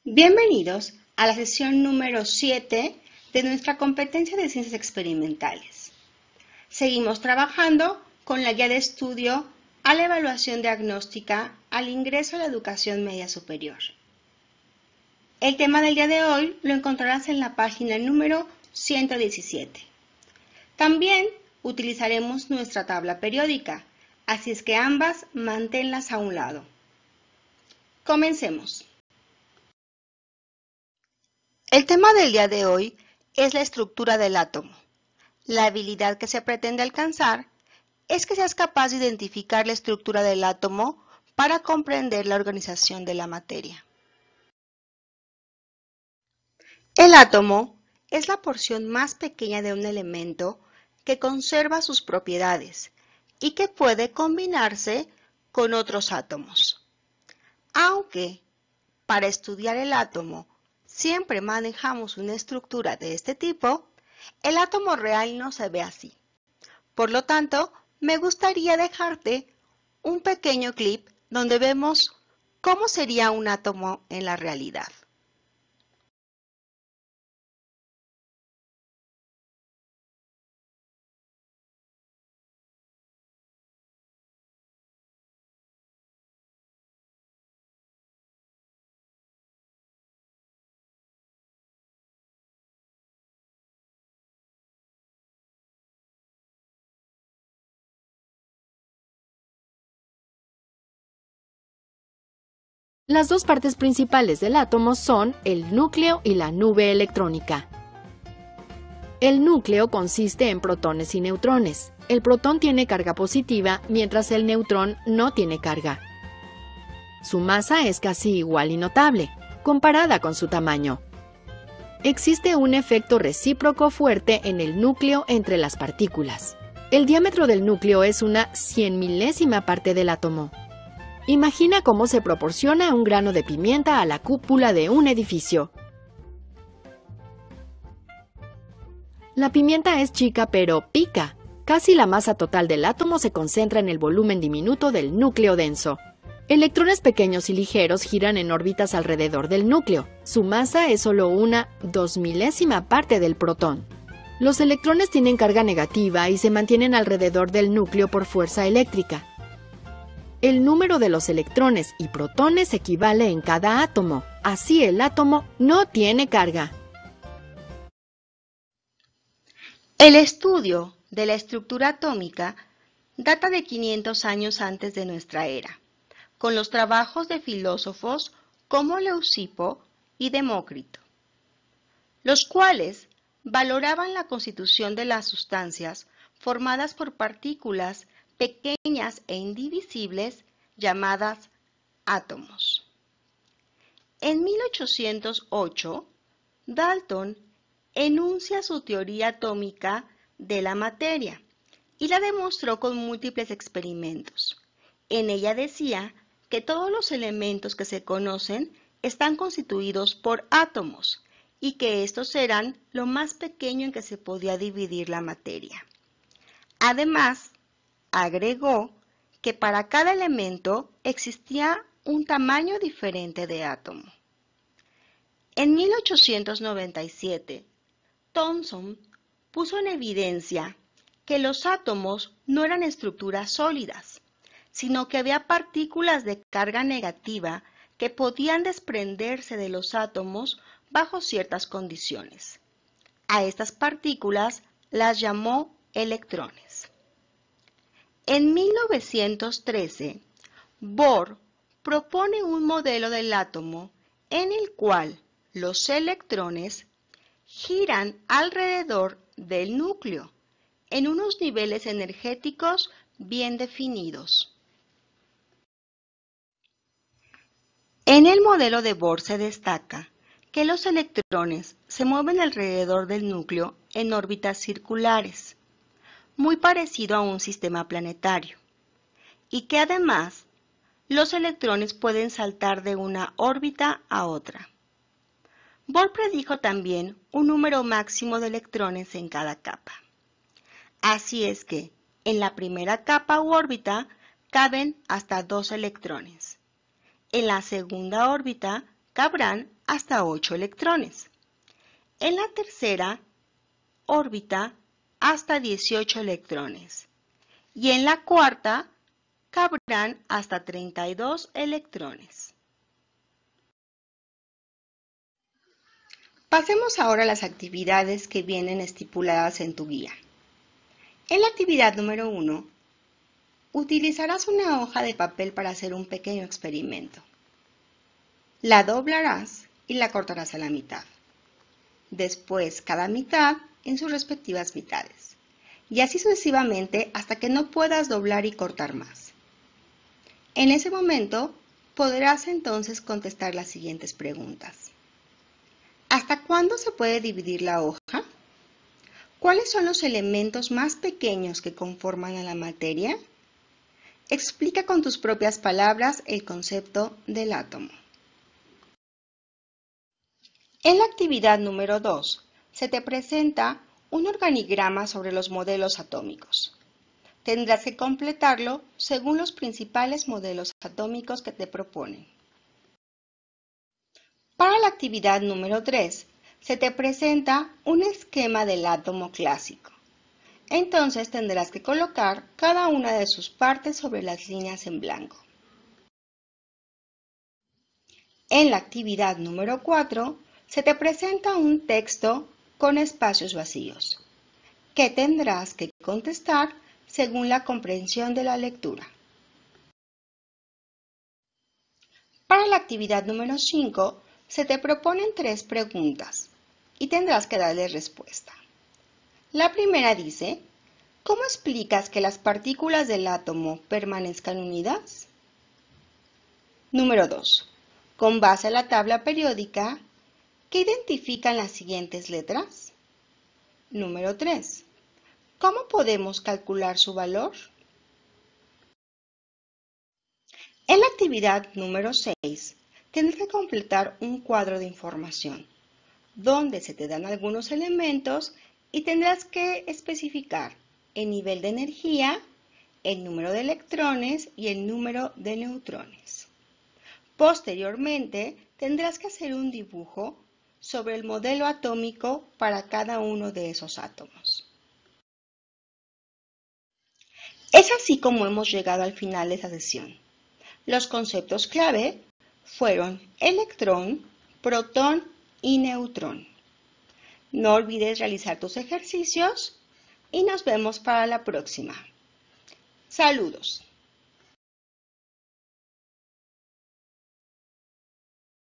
Bienvenidos a la sesión número 7 de nuestra competencia de ciencias experimentales. Seguimos trabajando con la guía de estudio a la evaluación diagnóstica al ingreso a la educación media superior. El tema del día de hoy lo encontrarás en la página número 117. También utilizaremos nuestra tabla periódica, así es que ambas manténlas a un lado. Comencemos. El tema del día de hoy es la estructura del átomo. La habilidad que se pretende alcanzar es que seas capaz de identificar la estructura del átomo para comprender la organización de la materia. El átomo es la porción más pequeña de un elemento que conserva sus propiedades y que puede combinarse con otros átomos. Aunque para estudiar el átomo siempre manejamos una estructura de este tipo, el átomo real no se ve así. Por lo tanto, me gustaría dejarte un pequeño clip donde vemos cómo sería un átomo en la realidad. Las dos partes principales del átomo son el núcleo y la nube electrónica. El núcleo consiste en protones y neutrones. El protón tiene carga positiva, mientras el neutrón no tiene carga. Su masa es casi igual y notable, comparada con su tamaño. Existe un efecto recíproco fuerte en el núcleo entre las partículas. El diámetro del núcleo es una 100.000ª parte del átomo. Imagina cómo se proporciona un grano de pimienta a la cúpula de un edificio. La pimienta es chica pero pica. Casi la masa total del átomo se concentra en el volumen diminuto del núcleo denso. Electrones pequeños y ligeros giran en órbitas alrededor del núcleo. Su masa es solo una 2.000ª parte del protón. Los electrones tienen carga negativa y se mantienen alrededor del núcleo por fuerza eléctrica. El número de los electrones y protones equivale en cada átomo. Así el átomo no tiene carga. El estudio de la estructura atómica data de 500 años antes de nuestra era, con los trabajos de filósofos como Leucipo y Demócrito, los cuales valoraban la constitución de las sustancias formadas por partículas pequeñas e indivisibles llamadas átomos. En 1808, Dalton enuncia su teoría atómica de la materia y la demostró con múltiples experimentos. En ella decía que todos los elementos que se conocen están constituidos por átomos y que estos eran lo más pequeño en que se podía dividir la materia. Además, agregó que para cada elemento existía un tamaño diferente de átomo. En 1897, Thomson puso en evidencia que los átomos no eran estructuras sólidas, sino que había partículas de carga negativa que podían desprenderse de los átomos bajo ciertas condiciones. A estas partículas las llamó electrones. En 1913, Bohr propone un modelo del átomo en el cual los electrones giran alrededor del núcleo en unos niveles energéticos bien definidos. En el modelo de Bohr se destaca que los electrones se mueven alrededor del núcleo en órbitas circulares, muy parecido a un sistema planetario, y que además los electrones pueden saltar de una órbita a otra. Bohr predijo también un número máximo de electrones en cada capa. Así es que en la primera capa u órbita caben hasta 2 electrones. En la segunda órbita cabrán hasta 8 electrones. En la tercera órbita hasta 18 electrones. Y en la cuarta cabrán hasta 32 electrones. Pasemos ahora a las actividades que vienen estipuladas en tu guía. En la actividad número 1, utilizarás una hoja de papel para hacer un pequeño experimento. La doblarás y la cortarás a la mitad. Después, cada mitad en sus respectivas mitades. Y así sucesivamente hasta que no puedas doblar y cortar más. En ese momento, podrás entonces contestar las siguientes preguntas. ¿Hasta cuándo se puede dividir la hoja? ¿Cuáles son los elementos más pequeños que conforman a la materia? Explica con tus propias palabras el concepto del átomo. En la actividad número 2, se te presenta un organigrama sobre los modelos atómicos. Tendrás que completarlo según los principales modelos atómicos que te proponen. Para la actividad número 3, se te presenta un esquema del átomo clásico. Entonces tendrás que colocar cada una de sus partes sobre las líneas en blanco. En la actividad número 4, se te presenta un texto con espacios vacíos, que tendrás que contestar según la comprensión de la lectura. Para la actividad número 5, se te proponen 3 preguntas y tendrás que darle respuesta. La primera dice, ¿cómo explicas que las partículas del átomo permanezcan unidas? Número 2. Con base a la tabla periódica, ¿qué identifican las siguientes letras? Número 3. ¿Cómo podemos calcular su valor? En la actividad número 6, tendrás que completar un cuadro de información, donde se te dan algunos elementos y tendrás que especificar el nivel de energía, el número de electrones y el número de neutrones. Posteriormente, tendrás que hacer un dibujo sobre el modelo atómico para cada uno de esos átomos. Es así como hemos llegado al final de esta sesión. Los conceptos clave fueron electrón, protón y neutrón. No olvides realizar tus ejercicios y nos vemos para la próxima. Saludos.